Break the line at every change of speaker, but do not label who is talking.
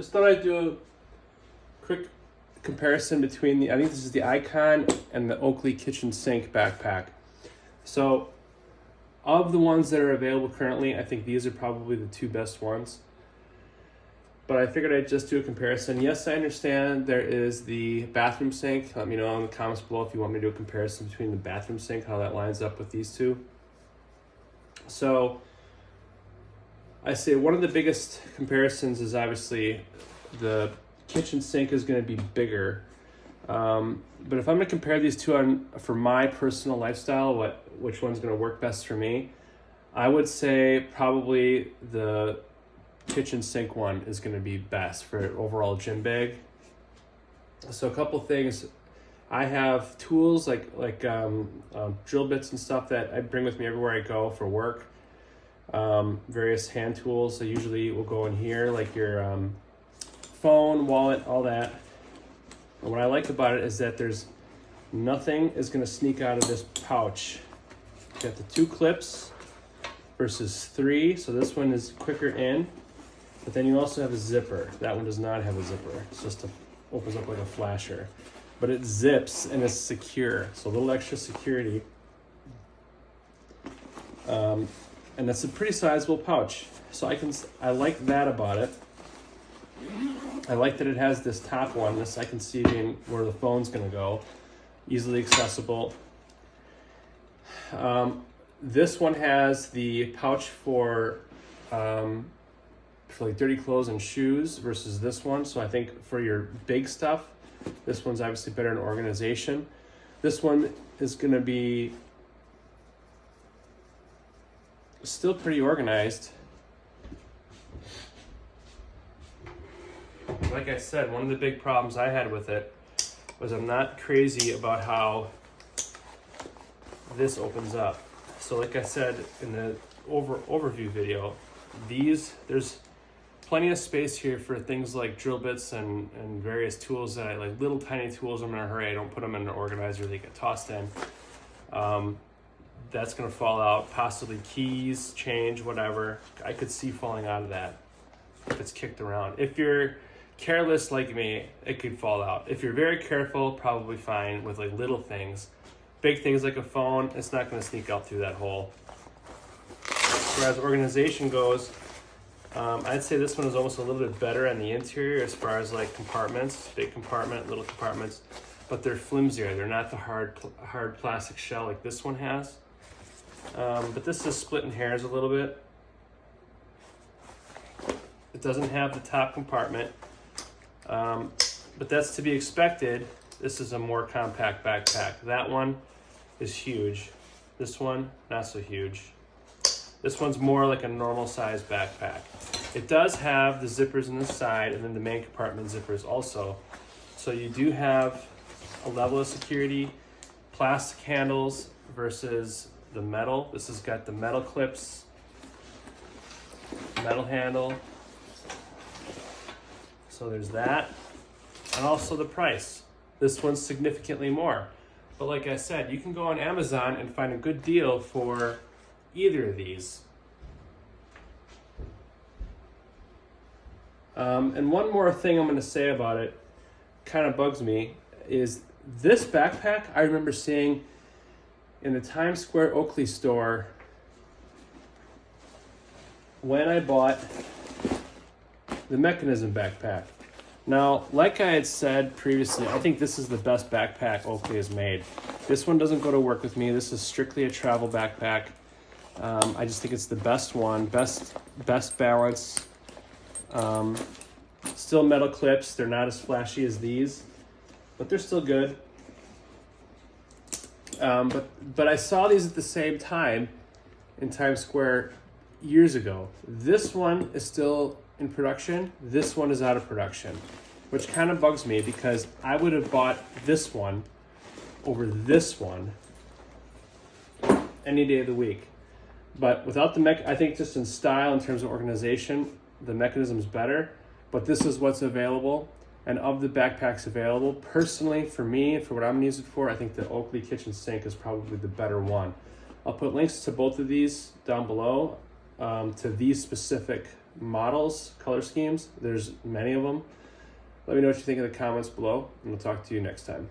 Just thought I'd do a quick comparison between I think this is the Icon and the Oakley kitchen sink backpack. So of the ones that are available currently, I think these are probably the two best ones. But I figured I'd just do a comparison. Yes, I understand there is the bathroom sink. Let me know in the comments below if you want me to do a comparison between the bathroom sink, how that lines up with these two. So I say one of the biggest comparisons is obviously the kitchen sink is going to be bigger. But if I'm going to compare these two for my personal lifestyle, which one's going to work best for me, I would say probably the kitchen sink one is going to be best for overall gym bag. So a couple things. I have tools like drill bits and stuff that I bring with me everywhere I go for work. Various hand tools. So usually will go in here, like your phone, wallet, all that. And what I like about it is that there's nothing is going to sneak out of this pouch. You got the 2 clips versus 3. So this one is quicker in. But then you also have a zipper. That one does not have a zipper. It's just opens up like a flasher. But it zips and it's secure. So a little extra security. And that's a pretty sizable pouch. So I like that about it. I like that it has this top one. This I can see being where the phone's gonna go. Easily accessible. This one has the pouch for like dirty clothes and shoes versus this one. So I think for your big stuff, this one's obviously better in organization. This one is going to be still pretty organized. Like I said, one of the big problems I had with it was I'm not crazy about how this opens up. So like I said in the overview video, there's plenty of space here for things like drill bits and various tools that like little tiny tools. I'm in a hurry. I don't put them in an organizer. They get tossed in. That's going to fall out. Possibly keys, change, whatever. I could see falling out of that if it's kicked around. If you're careless like me, it could fall out. If you're very careful, probably fine with like little things. Big things like a phone, it's not going to sneak out through that hole. Whereas organization goes, I'd say this one is almost a little bit better on the interior as far as like compartments, big compartment, little compartments, but they're flimsier. They're not the hard plastic shell like this one has. But this is split in hairs a little bit. It doesn't have the top compartment, but that's to be expected. This is a more compact backpack. That one is huge. This one, not so huge. This one's more like a normal size backpack. It does have the zippers in the side and then the main compartment zippers also. So you do have a level of security, plastic handles versus the metal. This has got the metal clips, metal handle. So there's that. And also the price. This one's significantly more. But like I said, you can go on Amazon and find a good deal for either of these. And one more thing I'm going to say about it, kind of bugs me, is this backpack I remember seeing in the Times Square Oakley store when I bought the Mechanism backpack. Now, like I had said previously, I think this is the best backpack Oakley has made. This one doesn't go to work with me. This is strictly a travel backpack. I just think it's the best one, best balance. Still metal clips. They're not as flashy as these, but they're still good. But I saw these at the same time in Times Square years ago. This one is still in production. This one is out of production, which kind of bugs me because I would have bought this one over this one any day of the week. But without the I think just in style, in terms of organization, the Mechanism's better. But this is what's available. And of the backpacks available, personally, for me, for what I'm going to use it for, I think the Oakley kitchen sink is probably the better one. I'll put links to both of these down below. to these specific models, color schemes. There's many of them. Let me know what you think in the comments below, and we'll talk to you next time.